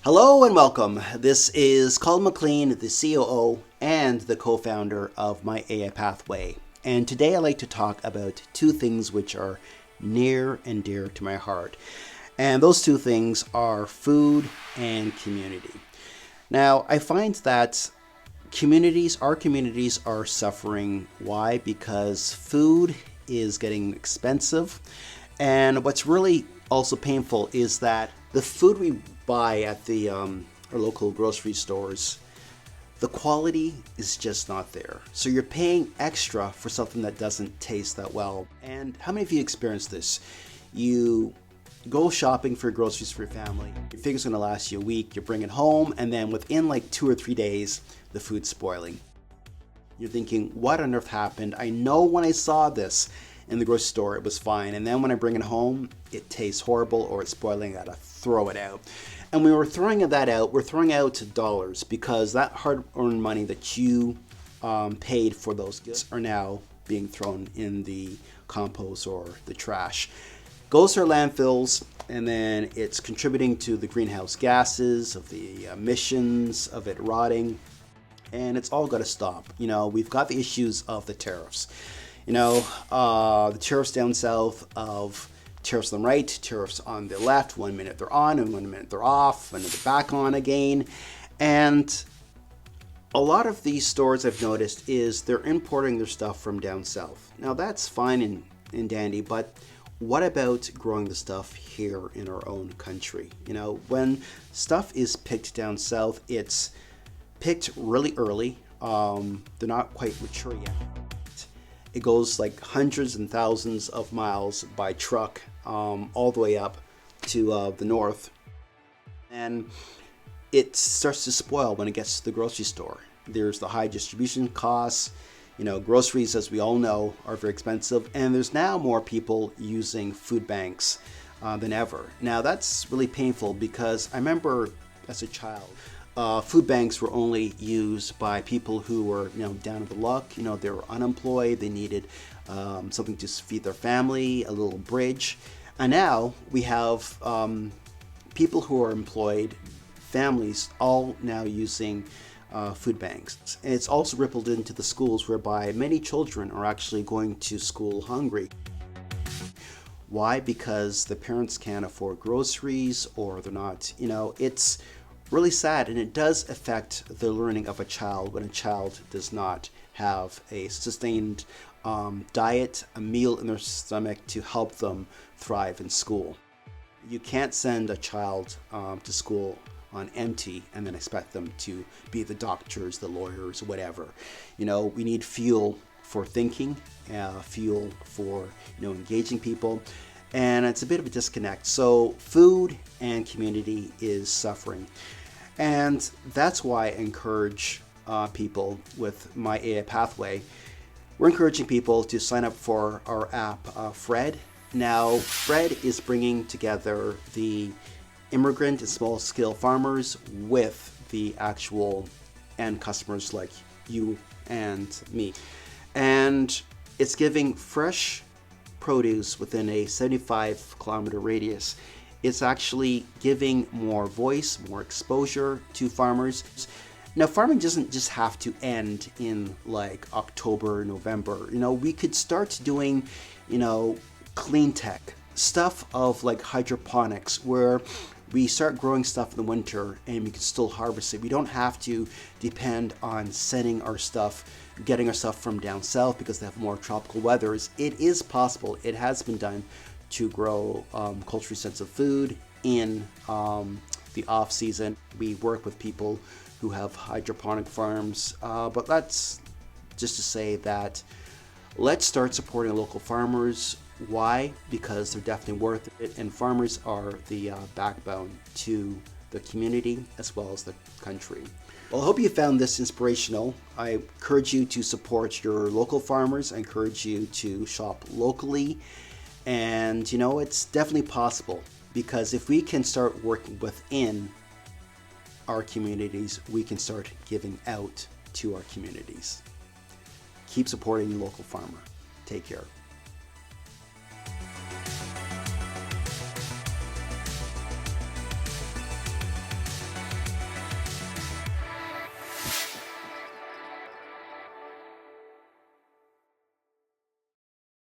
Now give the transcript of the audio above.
Hello and welcome. This is Colin McLean, the COO and the co-founder of myaipathway. And today I'd like to talk about two things which are near and dear to my heart. And those two things are food and community. Now, I find that our communities are suffering. Why? Because food is getting expensive. And what's really also painful is that the food we buy at the our local grocery stores, the quality is just not there. So you're paying extra for something that doesn't taste that well. And how many of you experienced this? You go shopping for groceries for your family. You figure it's gonna last you a week, you bring it home, and then within like 2 or 3 days, the food's spoiling. You're thinking, what on earth happened? I know when I saw this in the grocery store, it was fine. And then when I bring it home, it tastes horrible or it's spoiling, I gotta throw it out. And when we're throwing that out, we're throwing out dollars because that hard-earned money that you paid for those goods are now being thrown in the compost or the trash. Goes to our landfills, and then it's contributing to the greenhouse gases, of the emissions, of it rotting, and it's all got to stop. You know, we've got the issues of the tariffs. You know, the tariffs down south of tariffs on the right, tariffs on the left. 1 minute they're on and 1 minute they're off, and they're back on again. And a lot of these stores I've noticed is they're importing their stuff from down south. Now that's fine and dandy, but what about growing the stuff here in our own country? You know, when stuff is picked down south, it's picked really early. They're not quite mature yet. It goes like hundreds and thousands of miles by truck all the way up to the north. And it starts to spoil when it gets to the grocery store. There's the high distribution costs. You know, groceries, as we all know, are very expensive. And there's now more people using food banks than ever. Now, that's really painful because I remember as a child, food banks were only used by people who were, you know, down on the luck. You know, they were unemployed. They needed something to feed their family, a little bridge. And now we have people who are employed, families, all now using food banks. And it's also rippled into the schools, whereby many children are actually going to school hungry. Why? Because the parents can't afford groceries, or they're not, you know, it's really sad, and it does affect the learning of a child when a child does not have a sustained diet, a meal in their stomach to help them thrive in school. You can't send a child to school on empty and then expect them to be the doctors, the lawyers, whatever. You know, we need fuel for thinking, fuel for, you know, engaging people. And it's a bit of a disconnect. So food and community is suffering. And that's why I encourage people with myaipathway. We're encouraging people to sign up for our app, Fred. Now, Fred is bringing together the immigrant and small-scale farmers with the actual end customers like you and me. And it's giving fresh produce within a 75-kilometer radius. It's actually giving more voice, more exposure to farmers. Now, farming doesn't just have to end in like October, November. You know, we could start doing, you know, clean tech, stuff of like hydroponics, where we start growing stuff in the winter and we can still harvest it. We don't have to depend on sending our stuff, getting our stuff from down south because they have more tropical weathers. It is possible. It has been done to grow culturally sensitive food in the off season. We work with people who have hydroponic farms, but that's just to say that let's start supporting local farmers. Why? Because they're definitely worth it, and farmers are the backbone to the community as well as the country. Well, I hope you found this inspirational. I encourage you to support your local farmers. I encourage you to shop locally. And, you know, it's definitely possible, because if we can start working within our communities, we can start giving out to our communities. Keep supporting your local farmer. Take care.